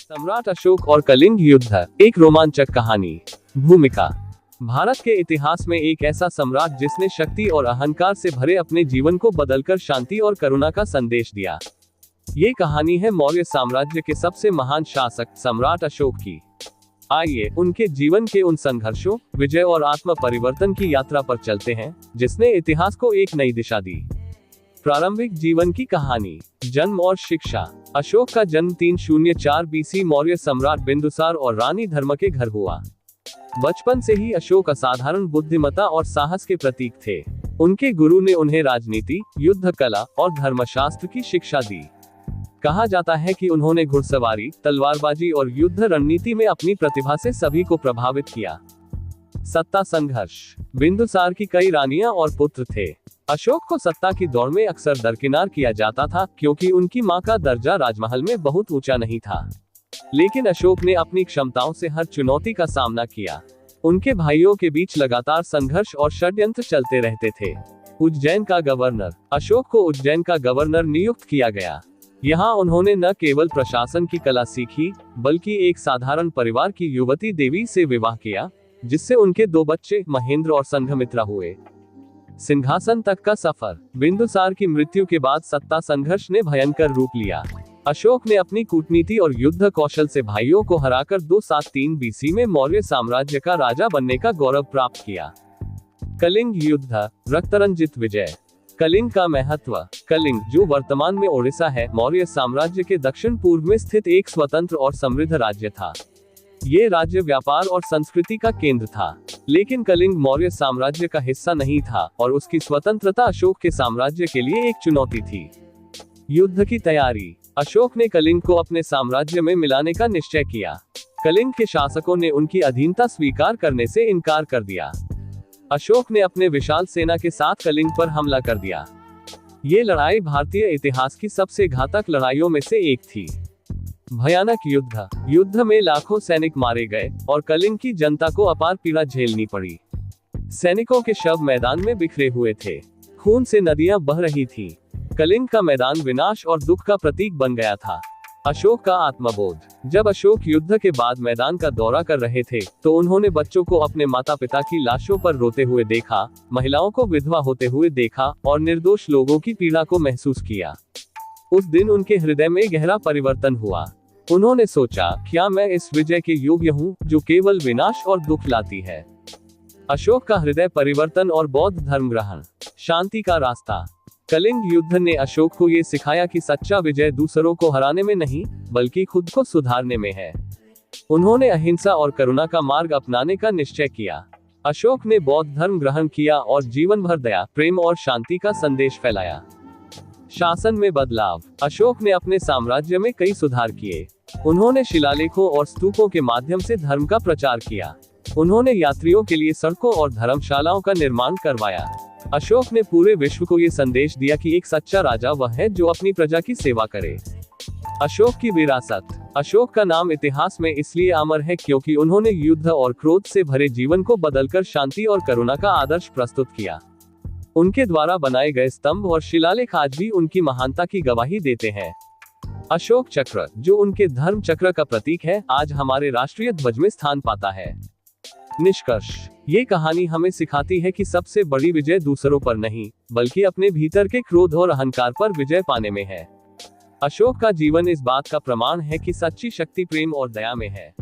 सम्राट अशोक और कलिंग युद्ध, एक रोमांचक कहानी। भूमिका। भारत के इतिहास में एक ऐसा सम्राट जिसने शक्ति और अहंकार से भरे अपने जीवन को बदलकर शांति और करुणा का संदेश दिया। ये कहानी है मौर्य साम्राज्य के सबसे महान शासक सम्राट अशोक की। आइए उनके जीवन के उन संघर्षों, विजय और आत्म परिवर्तन की यात्रा पर चलते हैं, जिसने इतिहास को एक नई दिशा दी। प्रारंभिक जीवन की कहानी। जन्म और शिक्षा। अशोक का जन्म 304 बीसी मौर्य सम्राट बिंदुसार और रानी धर्म के घर हुआ। बचपन से ही अशोक असाधारण बुद्धिमत्ता और साहस के प्रतीक थे। उनके गुरु ने उन्हें राजनीति, युद्ध कला और धर्मशास्त्र की शिक्षा दी। कहा जाता है कि उन्होंने घुड़सवारी, तलवारबाजी और युद्ध रणनीति में अपनी प्रतिभा से सभी को प्रभावित किया। सत्ता संघर्ष। बिंदुसार की कई रानियां और पुत्र थे। अशोक को सत्ता की दौड़ में अक्सर दरकिनार किया जाता था, क्योंकि उनकी मां का दर्जा राजमहल में बहुत ऊंचा नहीं था। लेकिन अशोक ने अपनी क्षमताओं से हर चुनौती का सामना किया। उनके भाइयों के बीच लगातार संघर्ष और षड्यंत्र चलते रहते थे। उज्जैन का गवर्नर। अशोक को उज्जैन का गवर्नर नियुक्त किया गया। यहाँ उन्होंने न केवल प्रशासन की कला सीखी, बल्कि एक साधारण परिवार की युवती देवी से विवाह किया, जिससे उनके 2 बच्चे महेंद्र और संघमित्रा हुए। सिंहासन तक का सफर। बिंदुसार की मृत्यु के बाद सत्ता संघर्ष ने भयंकर रूप लिया। अशोक ने अपनी कूटनीति और युद्ध कौशल से भाइयों को हराकर 273 बीसी में मौर्य साम्राज्य का राजा बनने का गौरव प्राप्त किया। कलिंग युद्ध, रक्तरंजित विजय। कलिंग का महत्व। कलिंग, जो वर्तमान में ओडिशा है, मौर्य साम्राज्य के दक्षिण पूर्व में स्थित एक स्वतंत्र और समृद्ध राज्य था। ये राज्य व्यापार और संस्कृति का केंद्र था। लेकिन कलिंग मौर्य साम्राज्य का हिस्सा नहीं था और उसकी स्वतंत्रता अशोक के साम्राज्य के लिए एक चुनौती थी। युद्ध की तैयारी। अशोक ने कलिंग को अपने साम्राज्य में मिलाने का निश्चय किया। कलिंग के शासकों ने उनकी अधीनता स्वीकार करने से इनकार कर दिया। अशोक ने अपने विशाल सेना के साथ कलिंग पर हमला कर दिया। ये लड़ाई भारतीय इतिहास की सबसे घातक लड़ाइयों में से एक थी। भयानक युद्ध। युद्ध में लाखों सैनिक मारे गए और कलिंग की जनता को अपार पीड़ा झेलनी पड़ी। सैनिकों के शव मैदान में बिखरे हुए थे। खून से नदियां बह रही थीं। कलिंग का मैदान विनाश और दुख का प्रतीक बन गया था। अशोक का आत्मबोध। जब अशोक युद्ध के बाद मैदान का दौरा कर रहे थे, तो उन्होंने बच्चों को अपने माता पिता की लाशों पर रोते हुए देखा, महिलाओं को विधवा होते हुए देखा और निर्दोष लोगों की पीड़ा को महसूस किया। उस दिन उनके हृदय में गहरा परिवर्तन हुआ। उन्होंने सोचा, क्या मैं इस विजय के योग्य हूँ, जो केवल विनाश और दुख लाती है। अशोक का हृदय परिवर्तन और बौद्ध धर्म ग्रहण। शांति का रास्ता। कलिंग युद्ध ने अशोक को ये सिखाया कि सच्चा विजय दूसरों को हराने में नहीं, बल्कि खुद को सुधारने में है। उन्होंने अहिंसा और करुणा का मार्ग अपनाने का निश्चय किया। अशोक ने बौद्ध धर्म ग्रहण किया और जीवन भर दया, प्रेम और शांति का संदेश फैलाया। शासन में बदलाव। अशोक ने अपने साम्राज्य में कई सुधार किए। उन्होंने शिलालेखों और स्तूपों के माध्यम से धर्म का प्रचार किया। उन्होंने यात्रियों के लिए सड़कों और धर्मशालाओं का निर्माण करवाया। अशोक ने पूरे विश्व को ये संदेश दिया कि एक सच्चा राजा वह है जो अपनी प्रजा की सेवा करे। अशोक की विरासत। अशोक का नाम इतिहास में इसलिए अमर है क्योंकि उन्होंने युद्ध और क्रोध से भरे जीवन को बदलकर शांति और करुणा का आदर्श प्रस्तुत किया। उनके द्वारा बनाए गए स्तंभ और शिलालेख आज भी उनकी महानता की गवाही देते हैं। अशोक चक्र, जो उनके धर्म चक्र का प्रतीक है, आज हमारे राष्ट्रीय ध्वज में स्थान पाता है। निष्कर्ष। ये कहानी हमें सिखाती है कि सबसे बड़ी विजय दूसरों पर नहीं, बल्कि अपने भीतर के क्रोध और अहंकार पर विजय पाने में है। अशोक का जीवन इस बात का प्रमाण है कि सच्ची शक्ति प्रेम और दया में है।